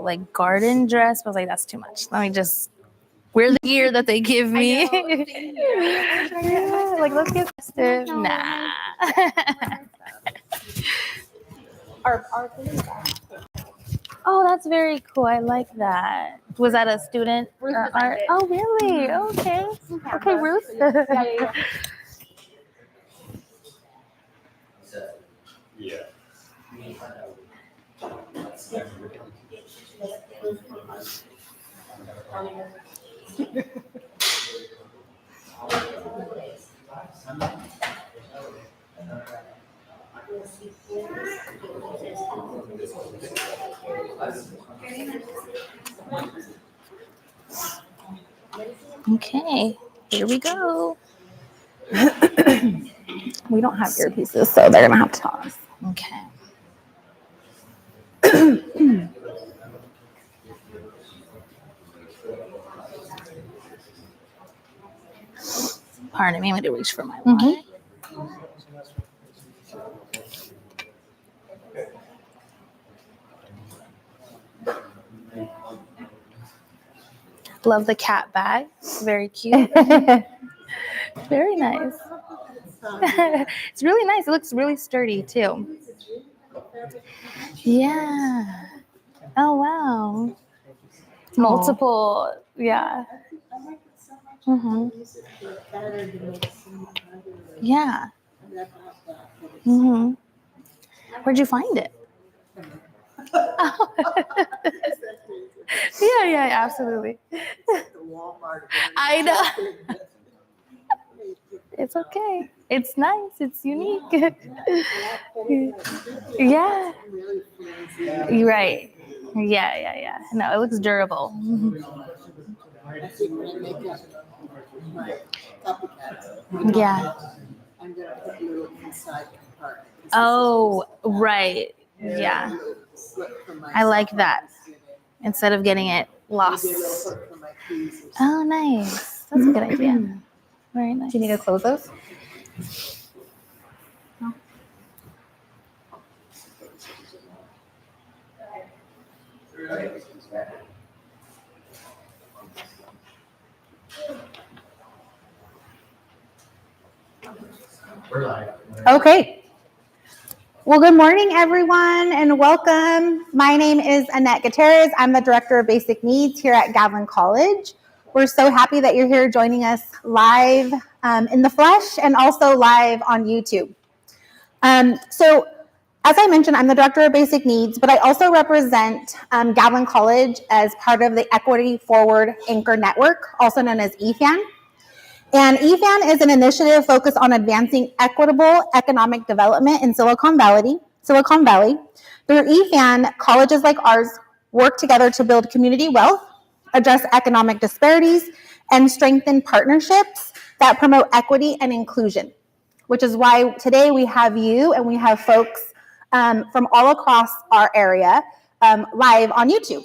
like garden dress, but I was like, that's too much. Let me just wear the gear that they give me. Yeah, like, let's get festive. Nah. Oh, that's very cool. I like that. Was that a student art? Oh, really? Okay. Okay, Ruth. Yeah. Okay, here we go. We don't have earpieces, so they're gonna have to toss. Okay. Pardon me, I'm gonna reach for my water. Love the cat bag. Very cute. Very nice. It's really nice. It looks really sturdy too. Yeah. Oh, wow. Multiple. Yeah. Mm-hmm. Yeah. Mm-hmm. Where'd you find it? Yeah, absolutely. I know. It's okay. It's nice. It's unique. Yeah. You're right. Yeah. No, it looks durable. Yeah. Oh, right. Yeah. I like that. Instead of getting it lost. Oh, nice. That's a good idea. Very nice. Do you need to close those? No. Okay. Well, good morning, everyone, and welcome. My name is Annette Gutierrez. I'm the Director of Basic Needs here at Gatlin College. We're so happy that you're here joining us live in the flesh and also live on YouTube. So, as I mentioned, I'm the Director of Basic Needs, but I also represent Gatlin College as part of the Equity Forward Anchor Network, also known as EFAN. And EFAN is an initiative focused on advancing equitable economic development in Silicon Valley. Through EFAN, colleges like ours work together to build community wealth, address economic disparities, and strengthen partnerships that promote equity and inclusion, which is why today we have you and we have folks from all across our area live on YouTube.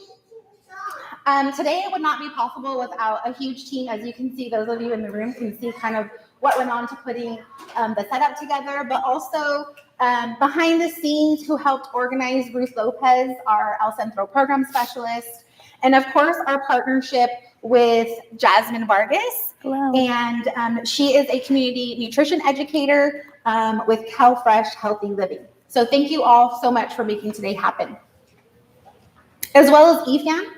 Today it would not be possible without a huge team. As you can see, those of you in the room can see kind of what went on to putting the setup together, but also behind the scenes who helped organize Ruth Lopez, our El Centro program specialist, and of course our partnership with Jasmine Vargas. Hello. And she is a community nutrition educator with CalFresh Healthy Living. So thank you all so much for making today happen. As well as EFAN,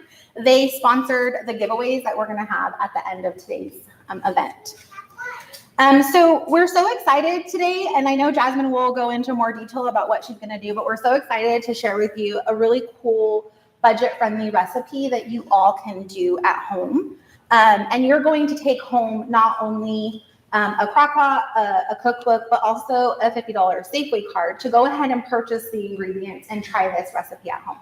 they sponsored the giveaways that we're going to have at the end of today's event. So we're so excited today, and I know Jasmine will go into more detail about what she's going to do, but we're so excited to share with you a really cool budget-friendly recipe that you all can do at home. And you're going to take home not only a crock pot, a cookbook, but also a $50 Safeway card to go ahead and purchase the ingredients and try this recipe at home.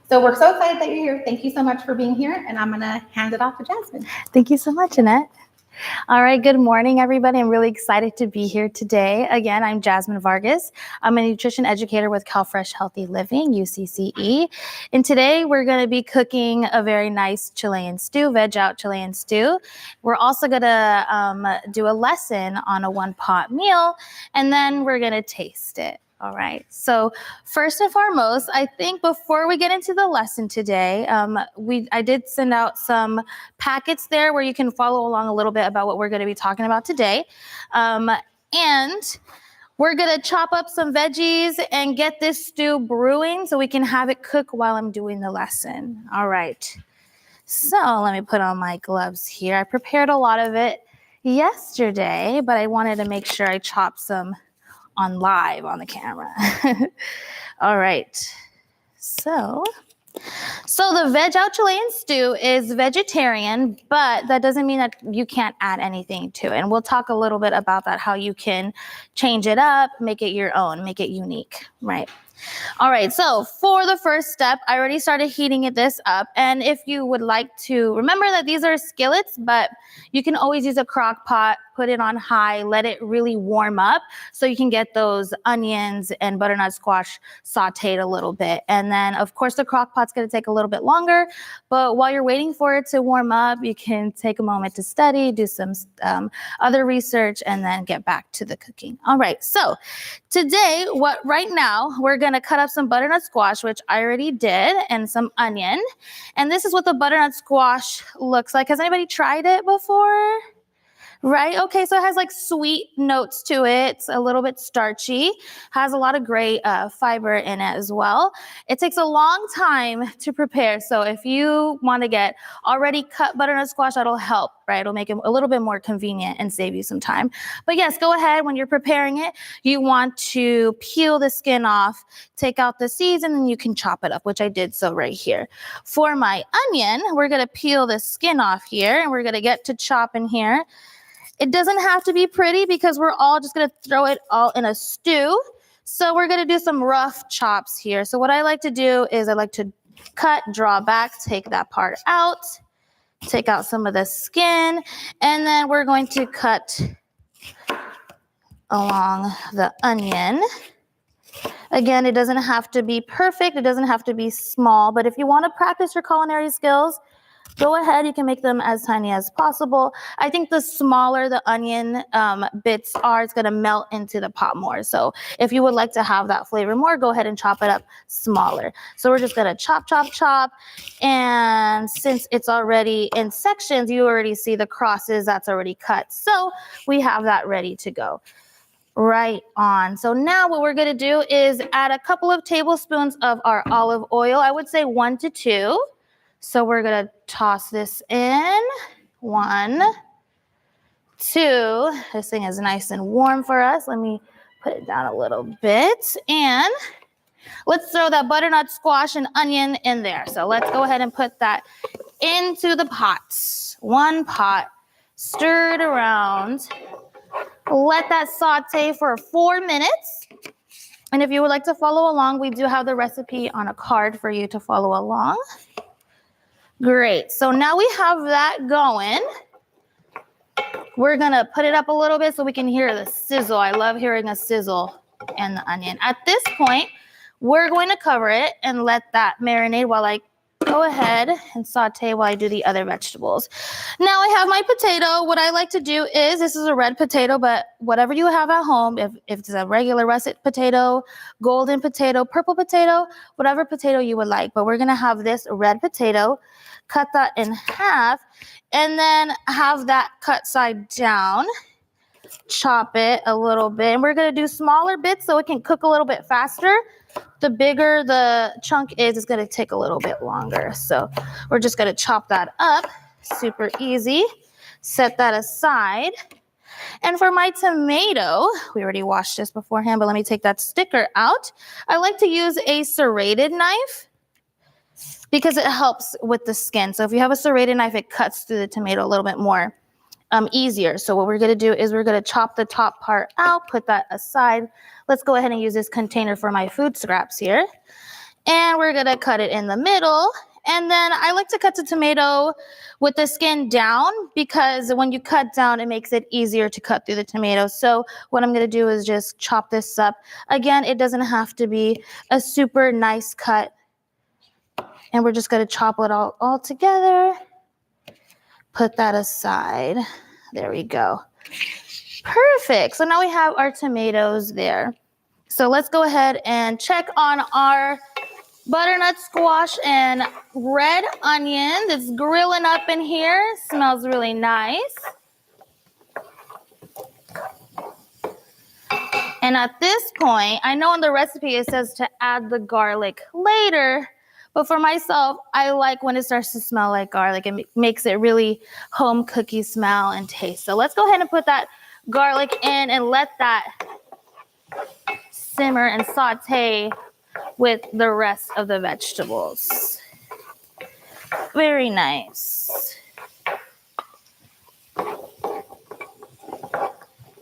So we're so excited that you're here. Thank you so much for being here, and I'm going to hand it off to Jasmine. Thank you so much, Annette. All right, good morning, everybody. I'm really excited to be here today. Again, I'm Jasmine Vargas. I'm a nutrition educator with CalFresh Healthy Living, UCCE. And today we're going to be cooking a very nice Chilean stew, veg out Chilean stew. We're also going to do a lesson on a one-pot meal, and then we're going to taste it. All right. So first and foremost, I think before we get into the lesson today, I did send out some packets there where you can follow along a little bit about what we're going to be talking about today. And we're going to chop up some veggies and get this stew brewing so we can have it cook while I'm doing the lesson. All right. So let me put on my gloves here. I prepared a lot of it yesterday, but I wanted to make sure I chopped some on live on the camera. All right. So the veg au Chilean stew is vegetarian, but that doesn't mean that you can't add anything to it. And we'll talk a little bit about that, how you can change it up, make it your own, make it unique, right? All right, so for the first step, I already started heating this up. And if you would like to, remember that these are skillets, but you can always use a crock pot, put it on high, let it really warm up so you can get those onions and butternut squash sauteed a little bit. And then, of course, the crock pot's going to take a little bit longer, but while you're waiting for it to warm up, you can take a moment to study, do some other research, and then get back to the cooking. All right, so today, right now, we're going to cut up some butternut squash, which I already did, and some onion. And this is what the butternut squash looks like. Has anybody tried it before? Right? Okay, so it has like sweet notes to it. It's a little bit starchy, has a lot of great fiber in it as well. It takes a long time to prepare. So if you want to get already cut butternut squash, that'll help, right? It'll make it a little bit more convenient and save you some time. But yes, go ahead. When you're preparing it, you want to peel the skin off, take out the seeds, and then you can chop it up, which I did so right here. For my onion, we're going to peel the skin off here, and we're going to get to chopping here. It doesn't have to be pretty because we're all just going to throw it all in a stew. So we're going to do some rough chops here. So what I like to do is I like to cut, draw back, take that part out, take out some of the skin, and then we're going to cut along the onion. Again, it doesn't have to be perfect. It doesn't have to be small, but if you want to practice your culinary skills, go ahead, you can make them as tiny as possible. I think the smaller the onion bits are, it's gonna melt into the pot more. So if you would like to have that flavor more, go ahead and chop it up smaller. So we're just gonna chop, chop, chop. And since it's already in sections, you already see the crosses, that's already cut. So we have that ready to go. Right on. So now what we're gonna do is add a couple of tablespoons of our olive oil. I would say 1 to 2. So we're going to toss this in. 1, 2. This thing is nice and warm for us. Let me put it down a little bit. And let's throw that butternut squash and onion in there. So let's go ahead and put that into the pot. 1 pot. Stir it around. Let that saute for 4 minutes. And if you would like to follow along, we do have the recipe on a card for you to follow along. Great. So now we have that going. We're going to put it up a little bit so we can hear the sizzle. I love hearing a sizzle in the onion. At this point, we're going to cover it and let that marinate while I go ahead and saute while I do the other vegetables. Now I have my potato. What I like to do is, this is a red potato, but whatever you have at home, if it's a regular russet potato, golden potato, purple potato, whatever potato you would like. But we're going to have this red potato, cut that in half, and then have that cut side down. Chop it a little bit. And we're going to do smaller bits so it can cook a little bit faster. The bigger the chunk is, it's going to take a little bit longer. So we're just going to chop that up. Super easy. Set that aside. And for my tomato, we already washed this beforehand, but let me take that sticker out. I like to use a serrated knife because it helps with the skin. So if you have a serrated knife, it cuts through the tomato a little bit more easier. So what we're going to do is we're going to chop the top part out, put that aside. Let's go ahead and use this container for my food scraps here. And we're going to cut it in the middle. And then I like to cut the tomato with the skin down because when you cut down, it makes it easier to cut through the tomato. So what I'm going to do is just chop this up. Again, it doesn't have to be a super nice cut. And we're just going to chop it all together. Put that aside. There we go. Perfect. So now we have our tomatoes there. So let's go ahead and check on our butternut squash and red onion that's grilling up in here. Smells really nice. And at this point, I know on the recipe it says to add the garlic later, but for myself, I like when it starts to smell like garlic. It makes it really home cookie smell and taste. So let's go ahead and put that garlic in and let that simmer and saute with the rest of the vegetables. Very nice.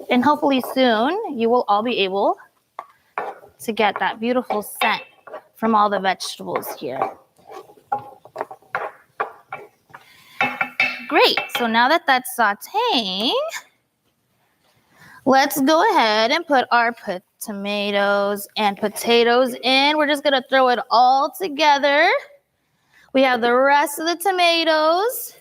And hopefully soon you will all be able to get that beautiful scent from all the vegetables here. Great, so now that that's sauteing, let's go ahead and put our tomatoes and potatoes in. We're just gonna throw it all together. We have the rest of the tomatoes.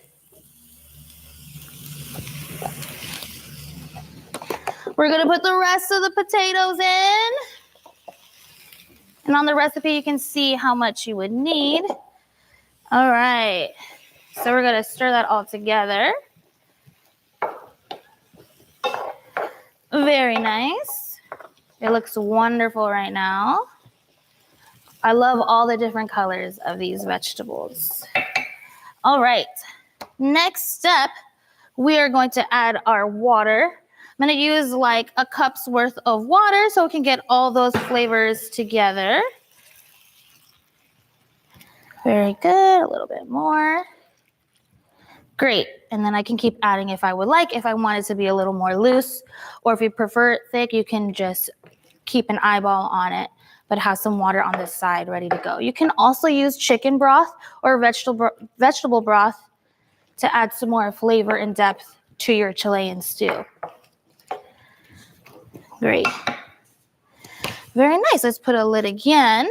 We're gonna put the rest of the potatoes in. And on the recipe, you can see how much you would need. All right, so we're gonna stir that all together. Very nice. It looks wonderful right now. I love all the different colors of these vegetables. All right, next step, we are going to add our water. I'm gonna use like a cup's worth of water so we can get all those flavors together. Very good, a little bit more. Great, and then I can keep adding if I would like, if I want it to be a little more loose, or if you prefer it thick, you can just keep an eyeball on it, but have some water on this side ready to go. You can also use chicken broth or vegetable broth to add some more flavor and depth to your Chilean stew. Great. Very nice. Let's put a lid again.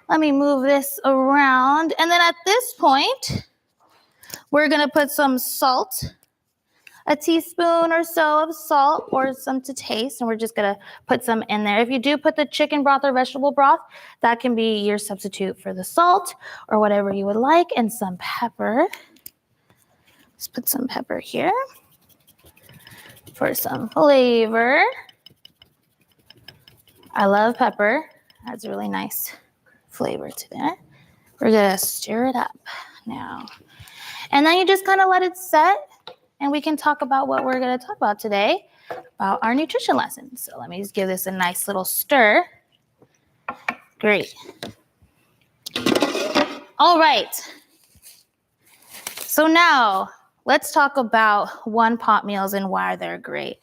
Let me move this around. And then at this point, we're going to put some salt, a teaspoon or so of salt or some to taste. And we're just going to put some in there. If you do put the chicken broth or vegetable broth, that can be your substitute for the salt or whatever you would like. And some pepper. Let's put some pepper here for some flavor. I love pepper. Adds a really nice flavor to that. We're gonna stir it up now. And then you just kind of let it set and we can talk about what we're gonna talk about today, about our nutrition lesson. So let me just give this a nice little stir. Great. All right. So now let's talk about one-pot meals and why they're great.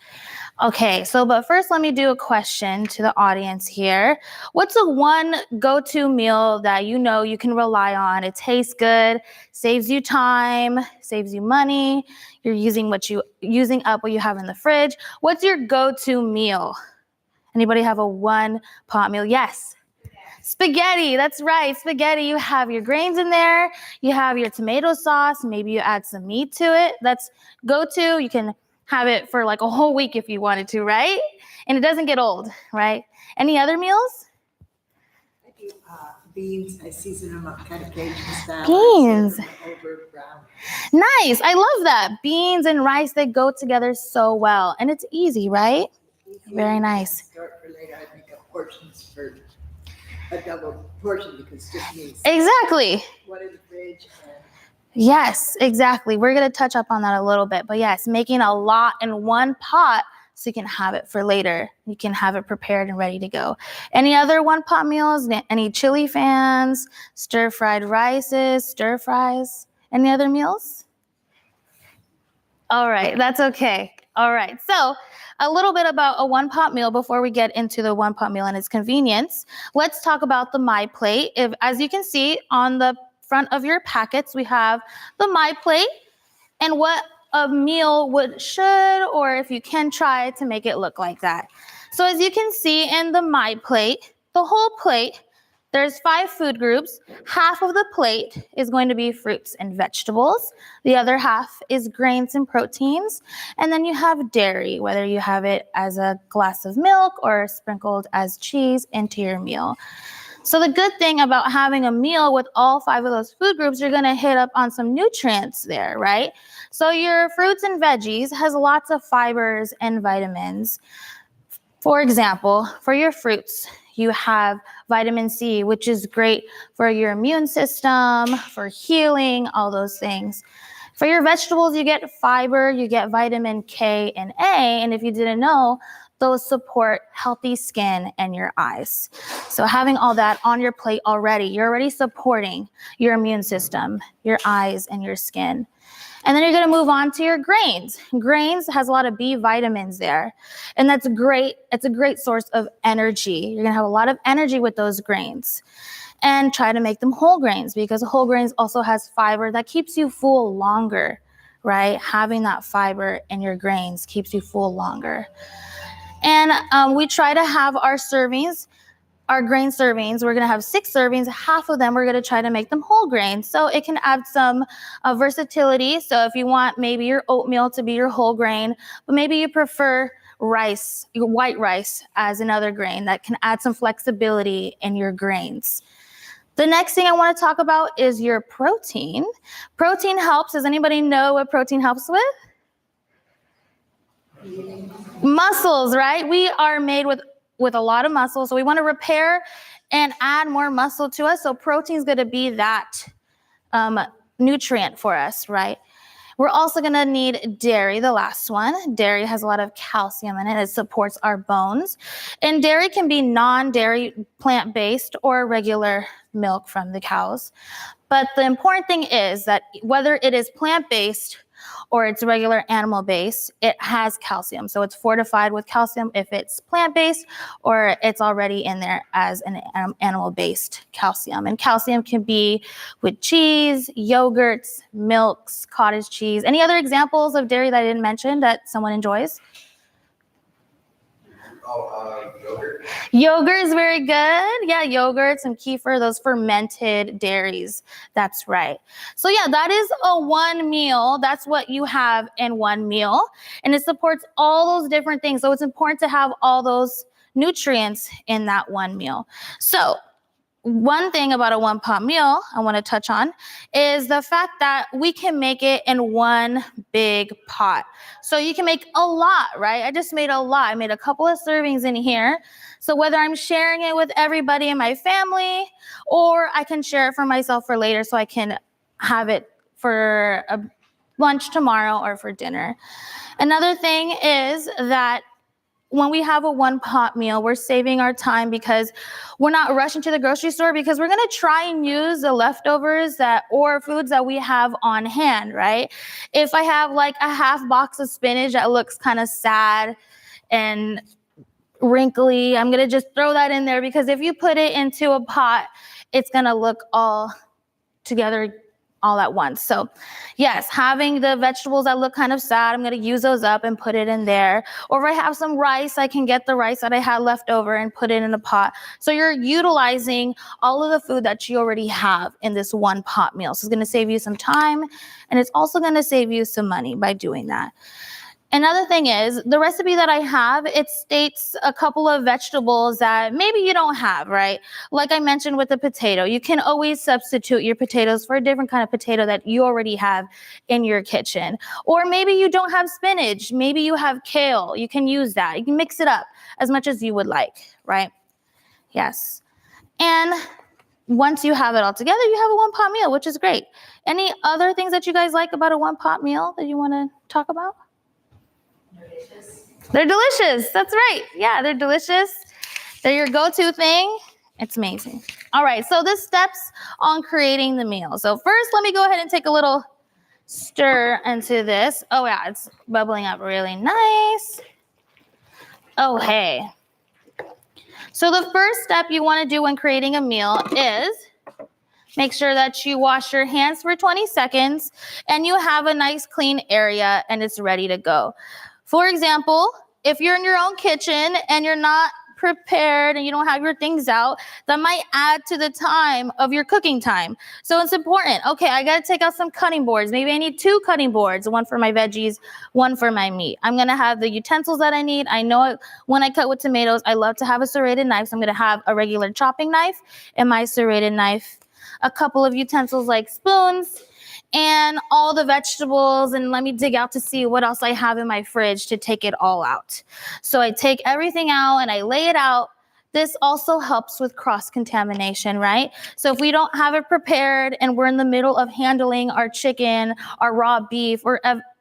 Okay, so but first let me do a question to the audience here. What's the one go-to meal that you know you can rely on? It tastes good, saves you time, saves you money. You're using up what you have in the fridge. What's your go-to meal? Anybody have a one-pot meal? Yes. Spaghetti, that's right, spaghetti. You have your grains in there, you have your tomato sauce, maybe you add some meat to it. That's go-to. You can have it for like a whole week if you wanted to, right? And it doesn't get old, right? Any other meals? I do beans. I season them up kind of Cajun style. Beans. Over brown. Nice, I love that. Beans and rice, they go together so well. And it's easy, right? Easy. Very nice. Start for later. I make up portions for a double portion because just me. Exactly. One in the fridge. Yes, exactly. We're going to touch up on that a little bit. But yes, making a lot in one pot so you can have it for later. You can have it prepared and ready to go. Any other one-pot meals? Any chili fans? Stir-fried rices? Stir-fries? Any other meals? All right, that's okay. All right, so a little bit about a one-pot meal before we get into the one-pot meal and its convenience. Let's talk about the My Plate. As you can see on the front of your packets, we have the My Plate and what a meal should, or if you can try to make it look like that. So as you can see in the My Plate, the whole plate, there's 5 food groups. Half of the plate is going to be fruits and vegetables. The other half is grains and proteins. And then you have dairy, whether you have it as a glass of milk or sprinkled as cheese into your meal. So the good thing about having a meal with all 5 of those food groups, you're going to hit up on some nutrients there, right? So your fruits and veggies has lots of fibers and vitamins. For example, for your fruits, you have vitamin C, which is great for your immune system, for healing, all those things. For your vegetables, you get fiber, you get vitamin K and A, and if you didn't know, those support healthy skin and your eyes. So having all that on your plate already, you're already supporting your immune system, your eyes, and your skin. And then you're going to move on to your grains. Grains has a lot of B vitamins there, and that's great. It's a great source of energy. You're going to have a lot of energy with those grains. And try to make them whole grains, because whole grains also has fiber that keeps you full longer, right? Having that fiber in your grains keeps you full longer. And we try to have our servings, our grain servings, we're going to have 6 servings. Half of them, we're going to try to make them whole grains. So it can add some versatility. So if you want maybe your oatmeal to be your whole grain, but maybe you prefer rice, your white rice as another grain, that can add some flexibility in your grains. The next thing I want to talk about is your protein. Protein helps. Does anybody know what protein helps with? Muscles, right? We are made with a lot of muscle, so we want to repair and add more muscle to us. So protein is going to be that nutrient for us, right? We're also going to need dairy, the last one. Dairy has a lot of calcium in it. It supports our bones. And dairy can be non-dairy, plant-based, or regular milk from the cows. But the important thing is that whether it is plant-based or it's regular animal-based, it has calcium. So it's fortified with calcium if it's plant-based, or it's already in there as an animal-based calcium. And calcium can be with cheese, yogurts, milks, cottage cheese. Any other examples of dairy that I didn't mention that someone enjoys? Yogurt. Yogurt is very good. Yeah, yogurts and kefir, those fermented dairies. That's right. So yeah, that is a one meal. That's what you have in one meal. And it supports all those different things. So it's important to have all those nutrients in that one meal. So one thing about a one pot meal I want to touch on is the fact that we can make it in one big pot. So you can make a lot, right? I just made a lot. I made a couple of servings in here. So whether I'm sharing it with everybody in my family, or I can share it for myself for later so I can have it for a lunch tomorrow or for dinner. Another thing is that when we have a one pot meal, we're saving our time because we're not rushing to the grocery store, because we're going to try and use the leftovers or foods that we have on hand, right? If I have like a half box of spinach that looks kind of sad and wrinkly, I'm going to just throw that in there, because if you put it into a pot, it's going to look all together all at once. So yes, having the vegetables that look kind of sad, I'm going to use those up and put it in there. Or if I have some rice, I can get the rice that I had left over and put it in a pot. So you're utilizing all of the food that you already have in this one pot meal. So it's going to save you some time, and it's also going to save you some money by doing that. Another thing is, the recipe that I have, it states a couple of vegetables that maybe you don't have, right? Like I mentioned with the potato, you can always substitute your potatoes for a different kind of potato that you already have in your kitchen. Or maybe you don't have spinach, maybe you have kale, you can use that. You can mix it up as much as you would like, right? Yes. And once you have it all together, you have a one pot meal, which is great. Any other things that you guys like about a one pot meal that you want to talk about? They're delicious. That's right. Yeah, they're delicious. They're your go-to thing. It's amazing. All right, so the steps on creating the meal. So first, let me go ahead and take a little stir into this. Oh yeah, it's bubbling up really nice. Oh, hey. So the first step you want to do when creating a meal is make sure that you wash your hands for 20 seconds and you have a nice clean area and it's ready to go. For example, if you're in your own kitchen and you're not prepared and you don't have your things out, that might add to the time of your cooking time. So it's important. Okay, I got to take out some cutting boards. Maybe I need 2 cutting boards, one for my veggies, one for my meat. I'm going to have the utensils that I need. I know when I cut with tomatoes, I love to have a serrated knife. So I'm going to have a regular chopping knife and my serrated knife, a couple of utensils like spoons, and all the vegetables, and let me dig out to see what else I have in my fridge to take it all out. So I take everything out and I lay it out. This also helps with cross-contamination, right? So if we don't have it prepared and we're in the middle of handling our chicken, our raw beef, or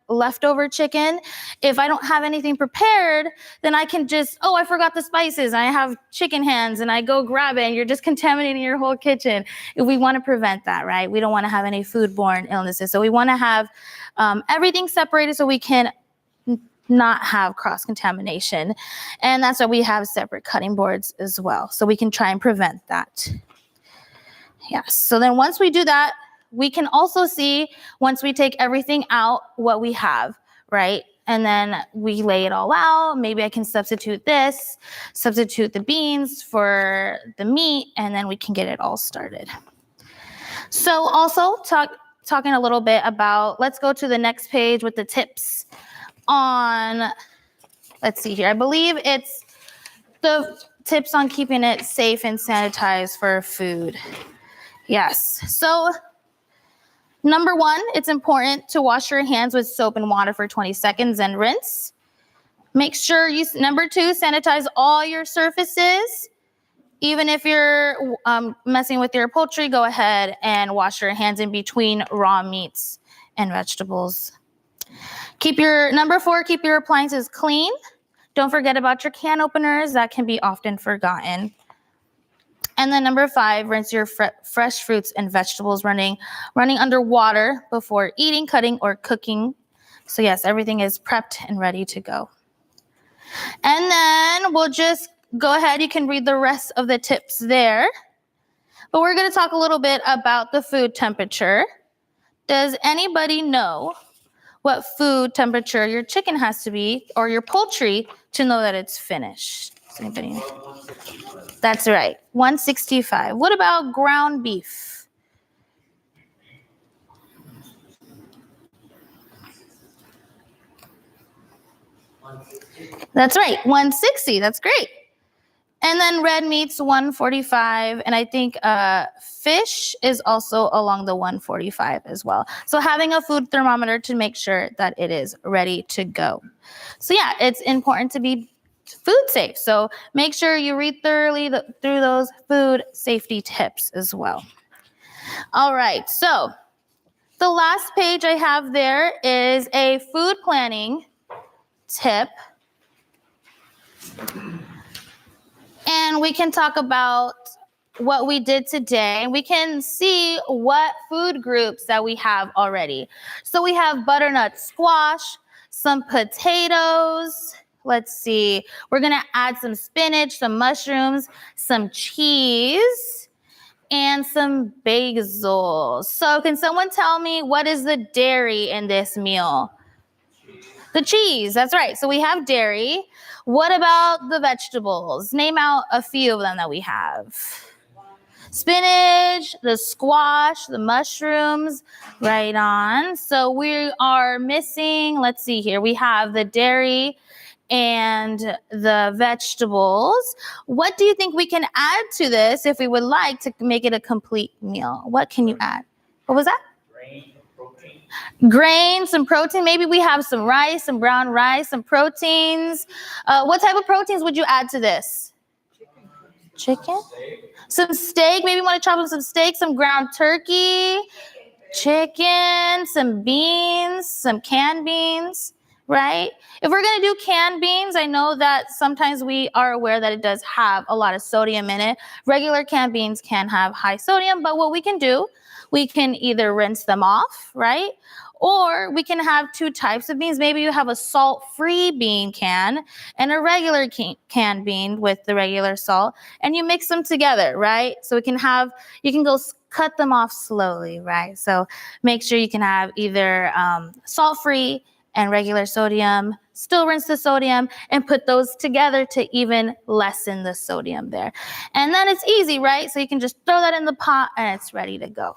leftover chicken, if I don't have anything prepared, then I can just, oh, I forgot the spices. I have chicken hands and I go grab it and you're just contaminating your whole kitchen. We want to prevent that, right? We don't want to have any foodborne illnesses. So we want to have everything separated so we can not have cross-contamination. And that's why we have separate cutting boards as well. So we can try and prevent that. Yes. So then once we do that, we can also see, once we take everything out, what we have, right? And then we lay it all out. Maybe I can substitute this, substitute the beans for the meat, and then we can get it all started. So also talking a little bit about, let's go to the next page with the tips on, let's see here. I believe it's the tips on keeping it safe and sanitized for food. Yes. So number 1, it's important to wash your hands with soap and water for 20 seconds and rinse. Make sure number 2, sanitize all your surfaces. Even if you're messing with your poultry, go ahead and wash your hands in between raw meats and vegetables. Number 4, keep your appliances clean. Don't forget about your can openers. That can be often forgotten. And then number 5, rinse your fresh fruits and vegetables running under water before eating, cutting, or cooking. So yes, everything is prepped and ready to go. And then we'll just go ahead. You can read the rest of the tips there. But we're going to talk a little bit about the food temperature. Does anybody know what food temperature your chicken has to be, or your poultry, to know that it's finished? Does anybody know? That's right, 165. What about ground beef? That's right, 160. That's great. And then red meat's 145, and I think fish is also along the 145 as well. So having a food thermometer to make sure that it is ready to go. So yeah, it's important to be food safe. So make sure you read thoroughly through those food safety tips as well. All right, so the last page I have there is a food planning tip. And we can talk about what we did today. We can see what food groups that we have already. So we have butternut squash, some potatoes. Let's see. We're going to add some spinach, some mushrooms, some cheese, and some basil. So can someone tell me what is the dairy in this meal? The cheese, that's right. So we have dairy. What about the vegetables? Name out a few of them that we have. Spinach, the squash, the mushrooms, right on. So we are missing, let's see here. We have the dairy and the vegetables. What do you think we can add to this if we would like to make it a complete meal? What can you add? What was that? Grain, some protein. Maybe we have some rice, some brown rice, some proteins. What type of proteins would you add to this? Chicken? Some steak. Maybe you want to chop up some steak, some ground turkey, chicken, some beans, some canned beans, right? If we're going to do canned beans, I know that sometimes we are aware that it does have a lot of sodium in it. Regular canned beans can have high sodium, but what we can do, we can either rinse them off, right? Or we can have 2 types of beans. Maybe you have a salt-free bean can and a regular canned bean with the regular salt, and you mix them together, right? So you can go cut them off slowly, right? So make sure you can have either salt-free and regular sodium still rinse the sodium, and put those together to even lessen the sodium there. And then it's easy, right? So you can just throw that in the pot and it's ready to go.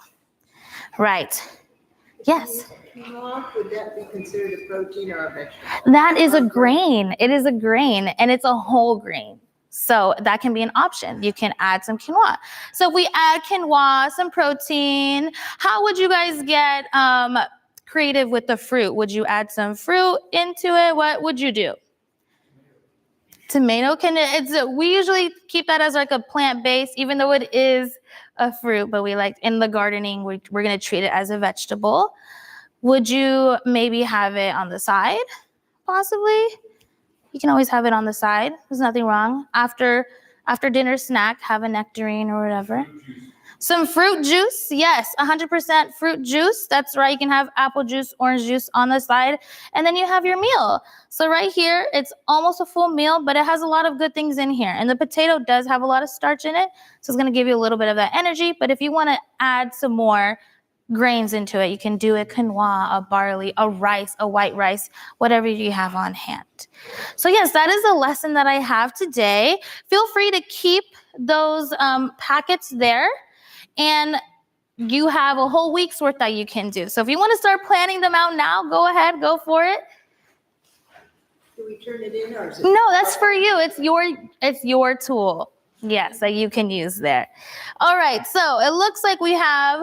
Right. Yes. Quinoa, would that be considered a protein or a vegetable? That is a grain. It is a grain, and it's a whole grain. So that can be an option. You can add some quinoa. So if we add quinoa, some protein, how would you guys get creative with the fruit? Would you add some fruit into it? What would you do? Tomato we usually keep that as like a plant base, even though it is a fruit, but we like in the gardening, we're going to treat it as a vegetable. Would you maybe have it on the side? Possibly. You can always have it on the side. There's nothing wrong. After dinner snack, have a nectarine or whatever. Some fruit juice. Yes, 100% fruit juice. That's right. You can have apple juice, orange juice on the side. And then you have your meal. So right here, it's almost a full meal, but it has a lot of good things in here. And the potato does have a lot of starch in it. So it's going to give you a little bit of that energy. But if you want to add some more grains into it, you can do a quinoa, a barley, a rice, a white rice, whatever you have on hand. So yes, that is a lesson that I have today. Feel free to keep those packets there, and you have a whole week's worth that you can do. So if you want to start planning them out now, go ahead, go for it. Do we turn it in or is it? No, that's for you. It's your tool. Yes, that you can use there. All right, so it looks like we have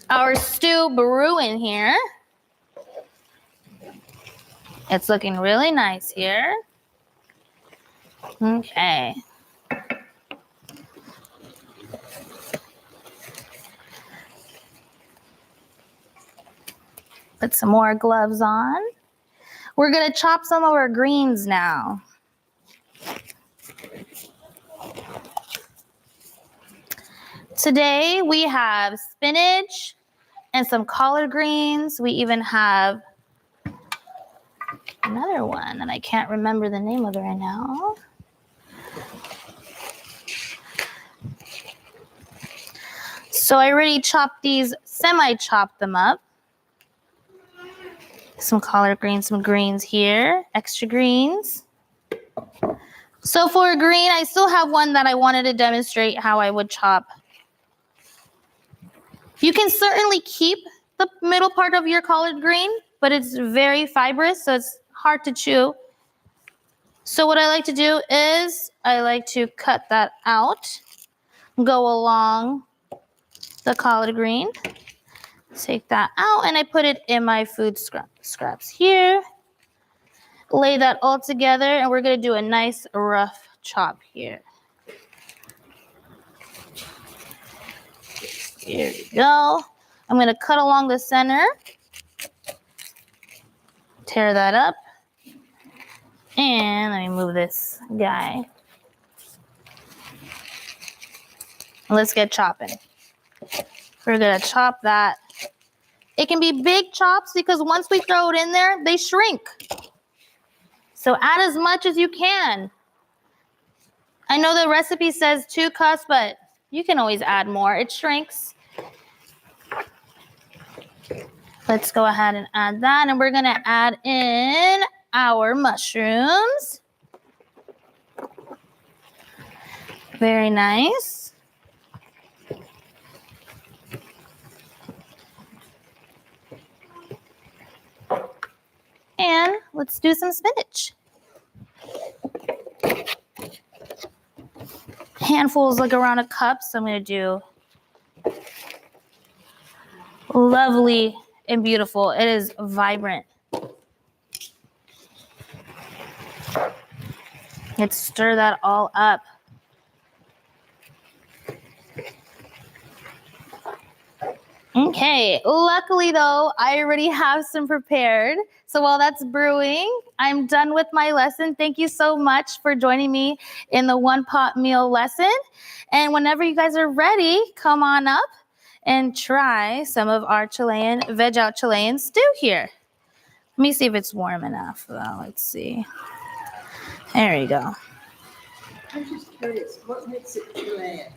our stew brewing here. It's looking really nice here. Okay. Put some more gloves on. We're going to chop some of our greens now. Today we have spinach and some collard greens. We even have another one, and I can't remember the name of it right now. So I already chopped these, semi-chopped them up. Some collard greens, some greens here, extra greens. So for green, I still have one that I wanted to demonstrate how I would chop. You can certainly keep the middle part of your collard green, but it's very fibrous, so it's hard to chew. So what I like to do is I like to cut that out, go along the collard green, take that out, and I put it in my food scraps here. Lay that all together, and we're going to do a nice rough chop here. Here we go. I'm going to cut along the center. Tear that up. And let me move this guy. Let's get chopping. We're going to chop that. It can be big chops because once we throw it in there, they shrink. So add as much as you can. I know the recipe says 2 cups, but you can always add more. It shrinks. Let's go ahead and add that. And we're going to add in our mushrooms. Very nice. And let's do some spinach. Handfuls like around a cup, so I'm going to do lovely and beautiful. It is vibrant. Let's stir that all up. Okay, luckily though, I already have some prepared. So while that's brewing, I'm done with my lesson. Thank you so much for joining me in the one pot meal lesson. And whenever you guys are ready, come on up and try some of our Chilean, veg out Chilean stew here. Let me see if it's warm enough though. Let's see. There you go. I'm just curious, what makes it Chilean?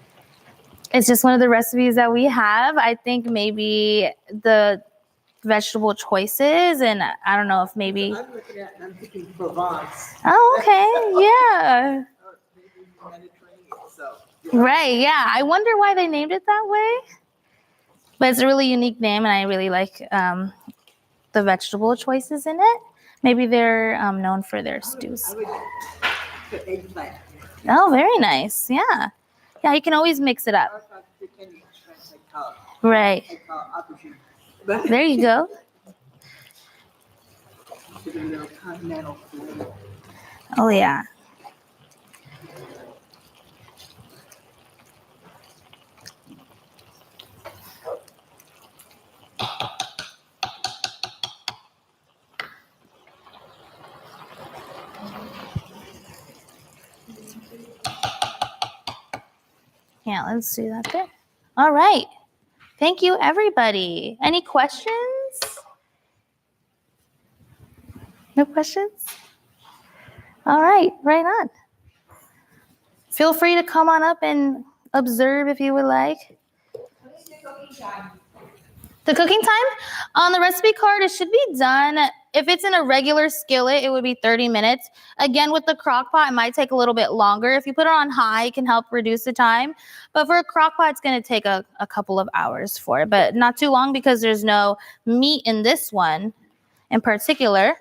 It's just one of the recipes that we have. I think maybe the vegetable choices, and I don't know if maybe. I'm looking at it and I'm thinking Provence. Oh, okay, yeah. Or maybe Mediterranean, so. Right, yeah. I wonder why they named it that way. But it's a really unique name, and I really like the vegetable choices in it. Maybe they're known for their stews. I would put eggplant. Oh, very nice. Yeah. Yeah, you can always mix it up. Or if I'm pretending it's French, I call Right. aubergine. But There you go. Give it a little continental flavor. Oh, yeah. Yeah, let's do that there. All right. Thank you, everybody. Any questions? No questions? All right, right on. Feel free to come on up and observe if you would like. The cooking time? On the recipe card, it should be done. If it's in a regular skillet, it would be 30 minutes. Again, with the crock pot, it might take a little bit longer. If you put it on high, it can help reduce the time. But for a crock pot, it's going to take a couple of hours for it, but not too long because there's no meat in this one in particular.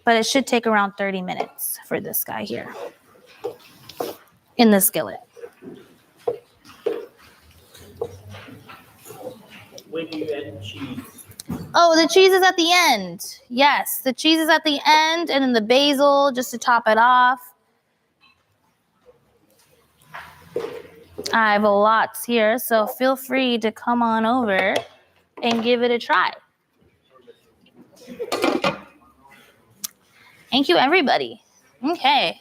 But it should take around 30 minutes for this guy here in the skillet. When do you add cheese? Oh, the cheese is at the end. Yes, the cheese is at the end, and then the basil just to top it off. I have a lot here, so feel free to come on over and give it a try. Thank you, everybody. Okay.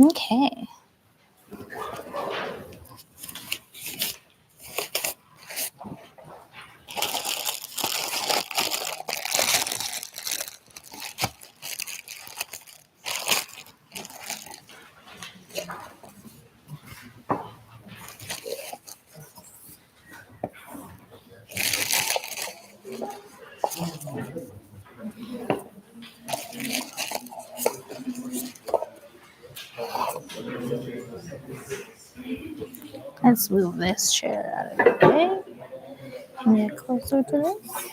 Okay. Let's move this chair out of the way and get closer to this.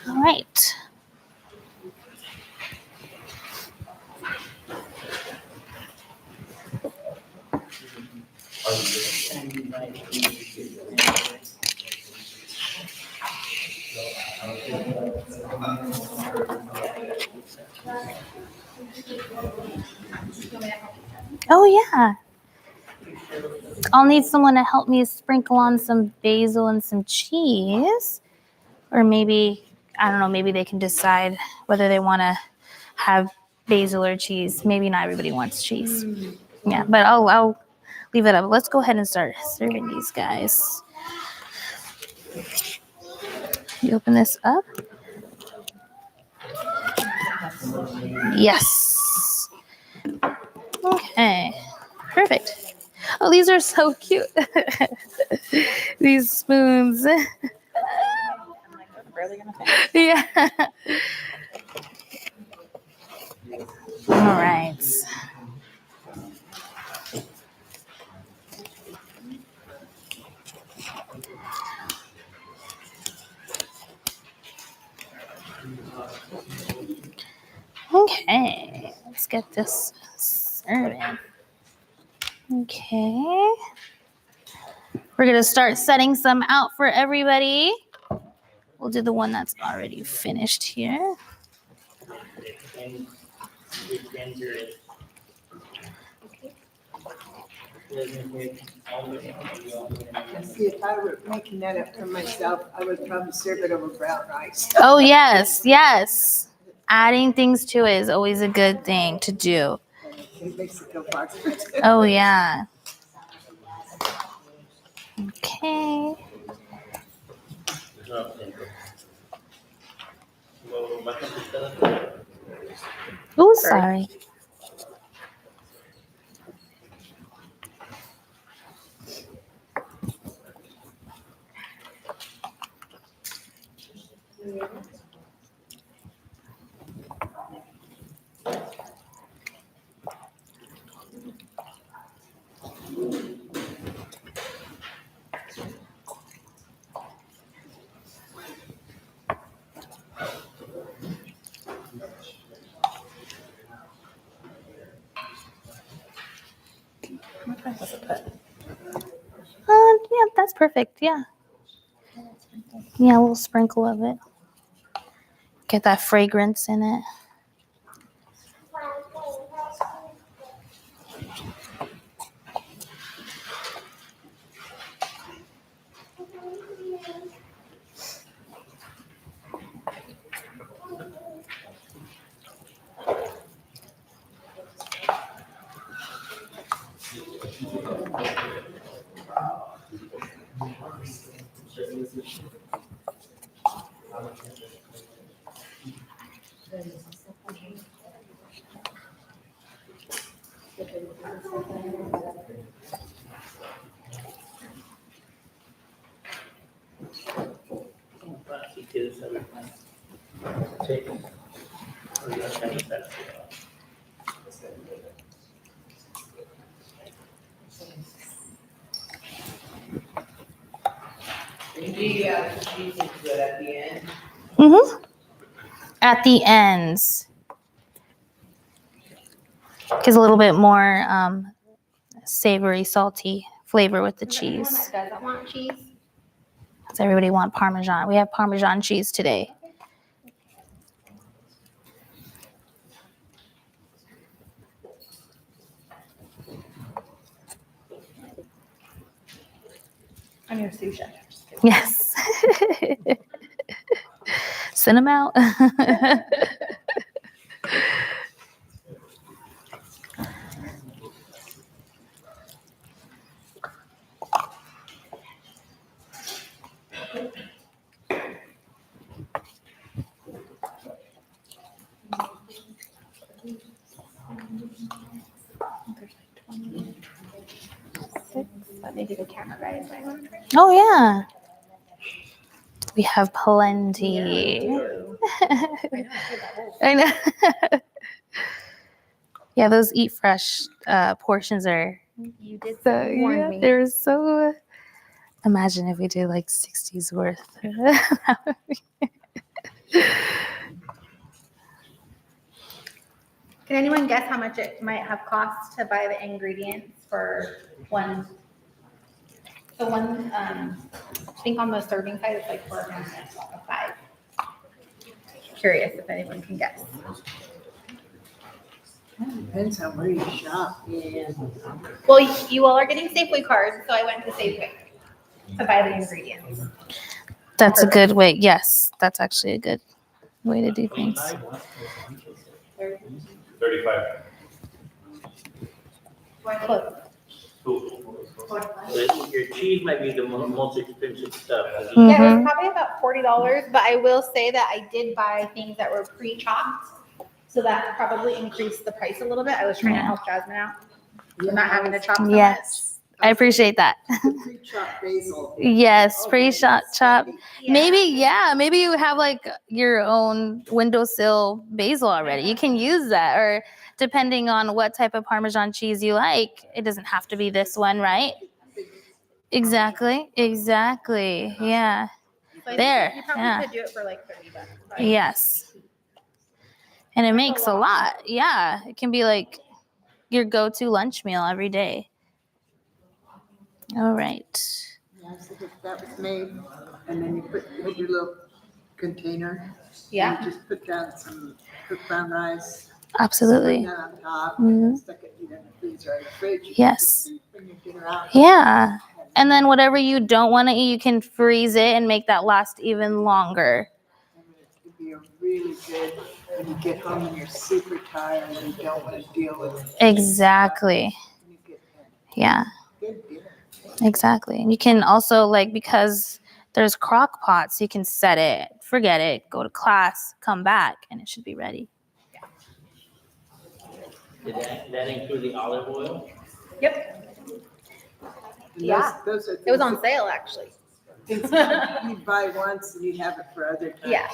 All right. Oh, yeah. I'll need someone to help me sprinkle on some basil and some cheese. Or maybe, I don't know, maybe they can decide whether they want to have basil or cheese. Maybe not everybody wants cheese. Yeah, but I'll leave it up. Let's go ahead and start serving these guys. You open this up. Yes. Okay, perfect. Oh, these are so cute. These spoons. Yeah. All right. Okay, let's get this serving. Okay. We're going to start setting some out for everybody. We'll do the one that's already finished here. And see, if I were making that up for myself, I would probably serve it over brown rice. Oh, yes, yes. Adding things to it is always a good thing to do. It makes it go faster. Oh, yeah. Okay. Oh, sorry. Yeah, that's perfect. Yeah. Yeah, a little sprinkle of it. Get that fragrance in it. Mm-hmm. At the ends. Gives a little bit more savory, salty flavor with the cheese. Doesn't want cheese. Does everybody want Parmesan? We have Parmesan cheese today. I'm your sous chef. Yes. Send them out. Maybe the camera guys might want to try. Oh, yeah. We have plenty. I know. Yeah, those Eat Fresh portions are You did so, warn yeah, me. they're so. Imagine if we did like 60s worth. Can anyone guess how much it might have cost to buy the ingredients for one? So one, I think on the serving side, it's like 4.5. Curious if anyone can guess. Depends on where you shop. Yeah. Well, you all are getting Safeway cards, so I went to Safeway to buy the ingredients. That's a good way. Yes, that's actually a good way to do things. 35. Close. Your cheese might be the most expensive stuff. Yeah, it Mhm. was probably about $40, but I will say that I did buy things that were pre-chopped. So that probably increased the price a little bit. I was trying to help Jasmine out. We're not having to chop so Yes, I appreciate that. The pre-chopped basil. Yes, Oh, pre-shot that's chop. handy. Maybe you have like your own windowsill basil already. You can use that, or depending on what type of Parmesan cheese you like, it doesn't have to be this one, right? Exactly. Yeah. So I think There, you probably yeah. could do it for like $30. Right? Yes. And it makes a lot. Yeah. It can be like your go-to lunch meal every day. All right. Yeah, so that was made, and then you put your little container. Yeah. You just put down some cooked brown rice. Absolutely. Put that on top, Mhm. and stuck it either in the freezer or the fridge. You Yes. can just bring your dinner out. Yeah. And then whatever you don't want to eat, you can freeze it and make that last even longer. I mean, it's gonna be a really good when you get home and you're super tired and you don't want to deal with. Exactly. You get Yeah, a good dinner. exactly. And you can also, like, because there's crock pots, you can set it, forget it, go to class, come back, and it should be ready. Did that include the olive oil? Yep. And Yeah. Those are It was things on sale actually. that you buy once and you have it for other times. Yeah.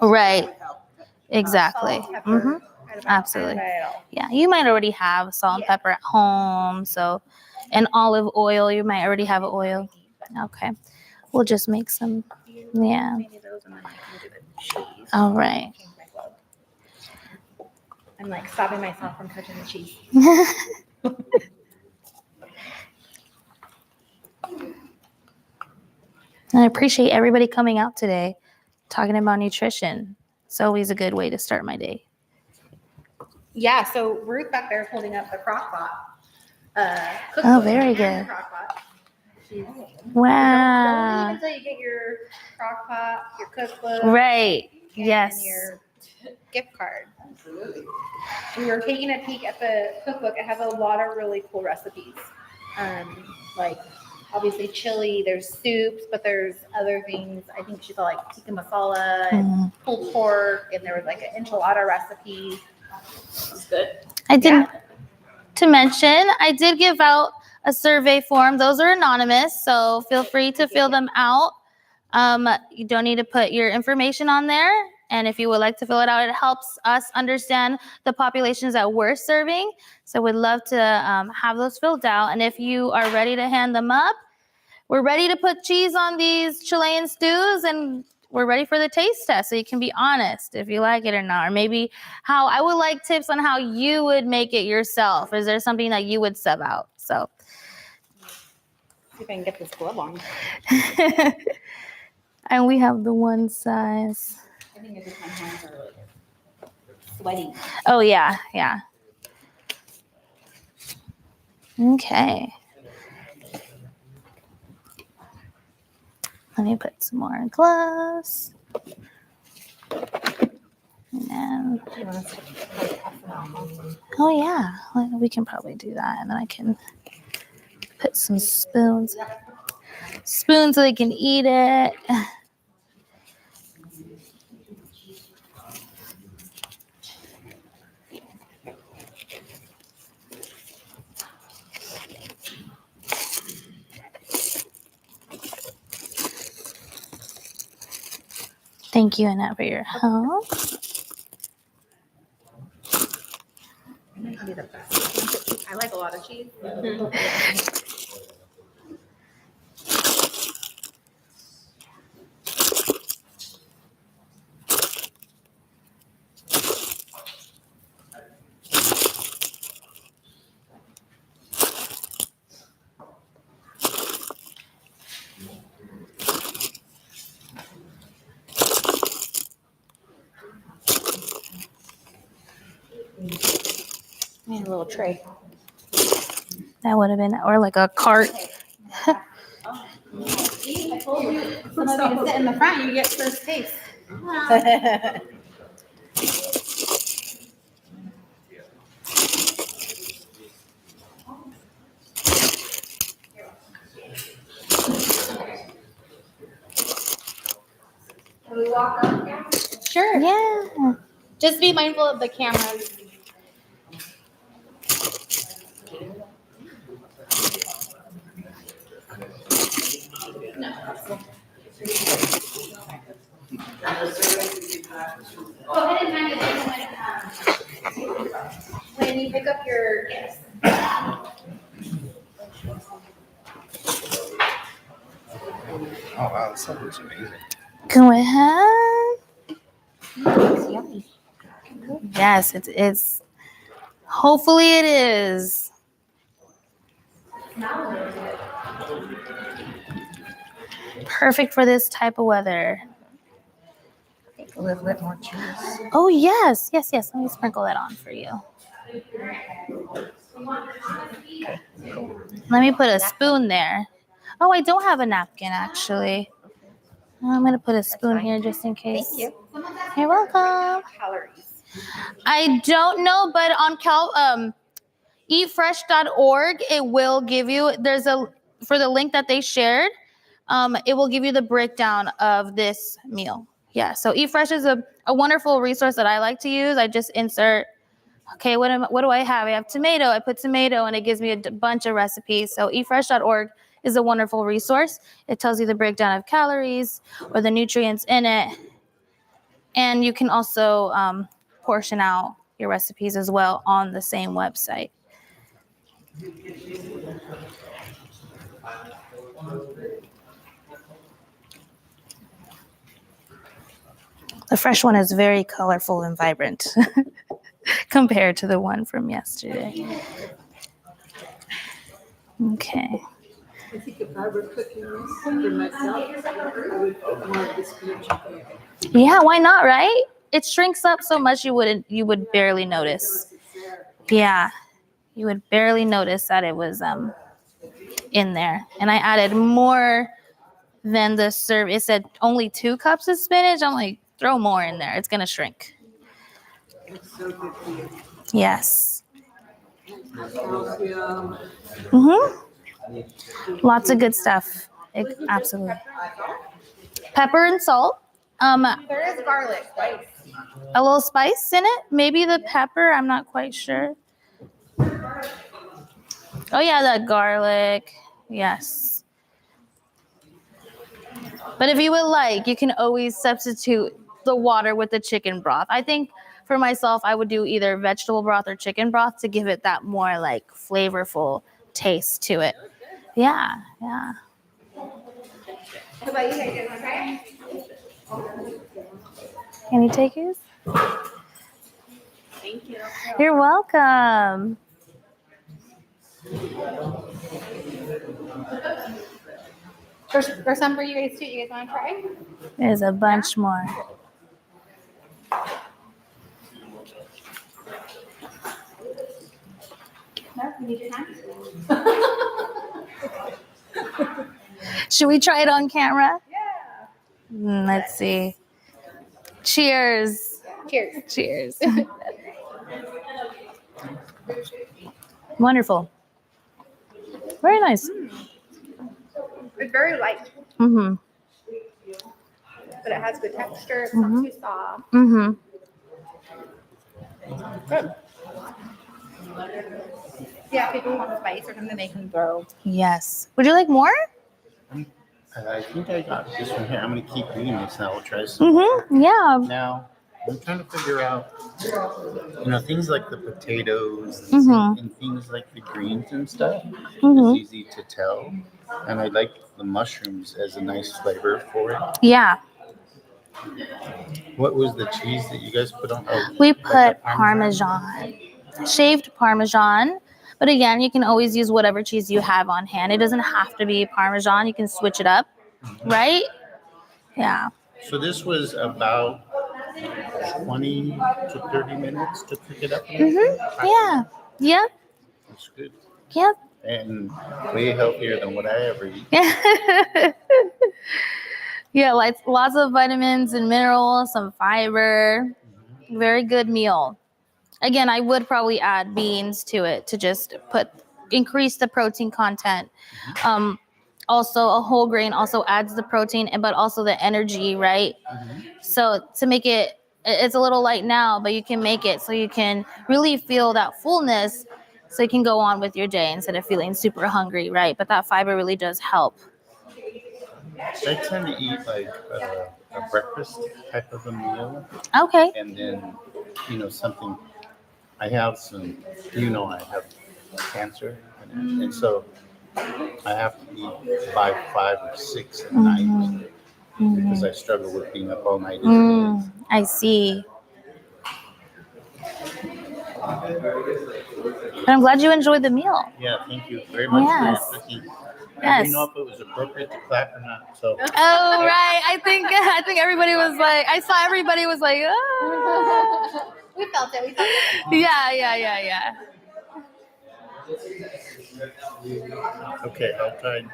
Right. Without that. Exactly. Salt, pepper, Mhm. I don't Absolutely. buy it all. Yeah, you might already have salt and Yeah. pepper at home, so, and olive oil, you might already have oil. Okay, we'll just make some. Yeah. Maybe those and then I can do the cheese. All right. Change my glove. I'm like stopping myself from touching the cheese. I appreciate everybody coming out today, talking about nutrition. It's always a good way to start my day. Yeah, so Ruth back there is holding up the crock pot. Cookbook Oh, very and good. the crock pot. Don't leave Wow. until you get your crock pot, your cookbook, Right. and Yes. your gift card. Absolutely. We were taking a peek at the cookbook. It has a lot of really cool recipes. Like obviously chili, there's soups, but there's other things. I think she saw like tikka masala and Mhm. pulled pork, and there was like an enchilada recipe. It's good. I didn't to mention, I did give out a survey form. Those are anonymous, so feel free to fill them out. You don't need to put your information on there. And if you would like to fill it out, it helps us understand the populations that we're serving. So we'd love to have those filled out. And if you are ready to hand them up, we're ready to put cheese on these Chilean stews, and we're ready for the taste test. So you can be honest if you like it or not. Or maybe how I would like tips on how you would make it yourself. Is there something that you would sub out? So See if I can get this glove on. and we have the one size. I think it's just my hands are like sweaty. Oh, yeah. Okay. Let me put some more gloves. And then, Do you want us to pass them out? oh, yeah. We can probably do that. And then I can put some spoons. Spoons so they can eat it. Thank you, Annette, for your help. Be the best. I like a lot of cheese. Need a little tray. That would have been, or like a cart. I told you, some of you sit in the front, you get first taste. Sure. Yeah. Just be mindful of the cameras. Go ahead and hang it when you pick up your gifts. Oh wow, this stuff looks amazing. Go ahead. Yes, it's. Hopefully it is. Perfect for this type of weather. A little bit more cheese. Oh, yes. Yes, yes. Let me sprinkle that on for you. Let me put a spoon there. Oh, I don't have a napkin, actually. I'm going to put a spoon here just in case. Thank you. You're welcome. Calories. I don't know, but on eatfresh.org, it will give you, for the link that they shared, it will give you the breakdown of this meal. Yeah, so eatfresh is a wonderful resource that I like to use. I just insert, okay, what do I have? I have tomato. I put tomato, and it gives me a bunch of recipes. So eatfresh.org is a wonderful resource. It tells you the breakdown of calories or the nutrients in it. And you can also portion out your recipes as well on the same website. The fresh one is very colorful and vibrant compared to the one from yesterday. Okay. I think if I were cooking this for myself, I would put more of this spinach in there. Yeah, why not, right? It shrinks up so much you would barely notice. Yeah. You would barely notice that it was in there. And I added more than the serve. It said only 2 cups of spinach. I'm like, throw more in there. It's gonna shrink. It's so good for you. Yes. Calcium. Lots of good stuff. Absolutely. Pepper and salt. There is garlic. Spice. A little spice in it. Maybe the pepper. I'm not quite sure. Oh yeah, that garlic. Yes. But if you would like, you can always substitute the water with the chicken broth. I think for myself, I would do either vegetable broth or chicken broth to give it that more like flavorful taste to it. Yeah, yeah. How about you guys? Okay. Can you take yours? Thank you. You're welcome. There's some for you guys too. You guys want to try? There's a bunch more. No, you need your time. Should we try it on camera? Yeah. Let's see. Cheers. Cheers. Cheers. Wonderful. Very nice. It's very light, Mm-hmm. but it has good texture. It's not too soft. Mm-hmm. Good. Yeah, people want spice or something they can throw. Yes. Would you like more? I think I got this one here. I'm gonna keep reading this and I will try some. Mm-hmm. Yeah. Now, I'm trying to figure out, things like the potatoes and things like the greens and stuff. It's easy to tell. And I like the mushrooms as a nice flavor for it. Yeah. What was the cheese that you guys put on? Oh, We like put a Parmesan. Shaved Parmesan. But again, you can always use whatever cheese you have on hand. It doesn't have to be Parmesan. You can switch it up, right? Yeah. So this was about 20 to 30 minutes to cook it up. Yeah. Yep. It's good. Yep. And way healthier than what I ever eat. Yeah, like lots of vitamins and minerals, some fiber. Very good meal. Again, I would probably add beans to it to just increase the protein content. Also, a whole grain also adds the protein, but also the energy, right? So to make it It's a little light now, but you can make it so you can really feel that fullness so you can go on with your day instead of feeling super hungry, right? But that fiber really does help. I tend to eat like a breakfast type of a meal, Okay. and then something. I have some. I have cancer, and so I have to eat by 5 or 6 at night because I struggle with being up all night. I see. But I'm glad you enjoyed the meal. Yeah, thank you very much Yes. for cooking. I Yes. didn't know if it was appropriate to clap or not. So. Oh right, I think everybody was like, I saw everybody was like, oh. We felt it. We felt it. Yeah. Okay, I'll try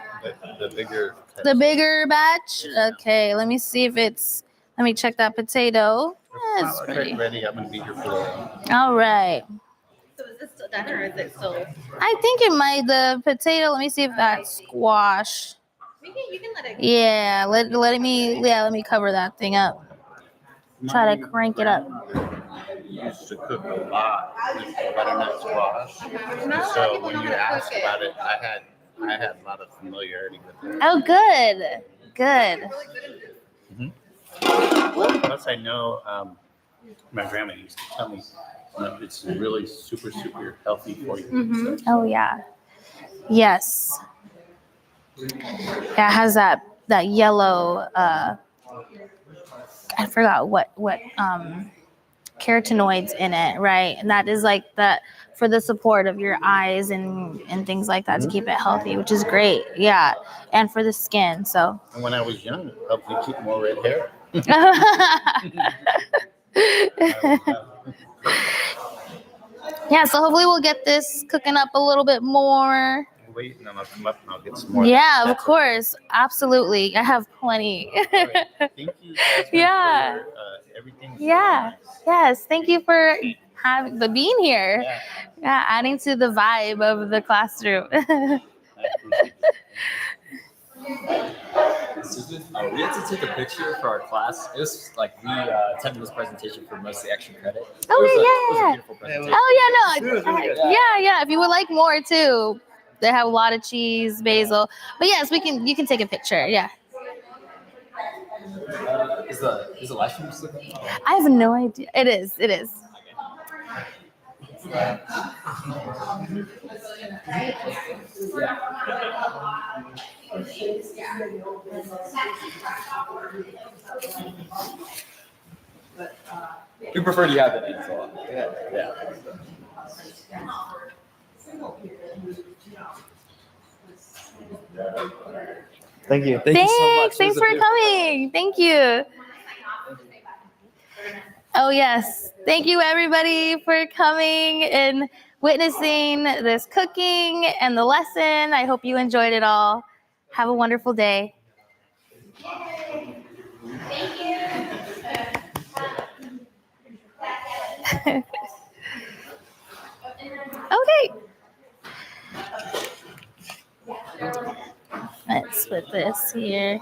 the bigger. The bigger batch. Okay, let me see if it's. Let me check that potato. Yeah, it's pretty. Ready. I'm gonna be here for that. All right. So is this still done or is it still? I think it might. The potato. Let me see if that's squash. You can let it. Yeah. Let me cover that thing up. Try to crank it up. Used to cook a lot with butternut squash. And so when you asked about it, I had a lot of familiarity with it. Oh, good. Good. Plus, I know my grandma used to tell me it's really super, super healthy for you. Oh yeah. Yes. Yeah, it has that yellow. I forgot what carotenoids in it, right? And that is like that for the support of your eyes and things like that to keep it healthy, which is great. Yeah, and for the skin. So. And when I was young, it helped me keep more red hair. Yeah, so hopefully we'll get this cooking up a little bit more. Wait, and then I'll come up and I'll get some more. Yeah, of course. Absolutely. I have plenty. Right. Thank you, Jasmine, Yeah. for everything. Yeah. Yes. Thank you for being here. Yeah. Yeah, adding to the vibe of the classroom. I appreciate Susan, we had to take a picture for our class. It was like we attended this presentation for mostly extra credit. It was a beautiful presentation. Oh yeah, no. Yeah. If you would like more too, they have a lot of cheese, basil. But yes, you can take a picture. Yeah. Is the live stream still going? I have no idea. It is. We prefer you have it. So, yeah. Thank you. Thank you so much. Thanks for coming. Thank you. Oh yes. Thank you everybody for coming and witnessing this cooking and the lesson. I hope you enjoyed it all. Have a wonderful day. Thank you. Okay. Let's put this here.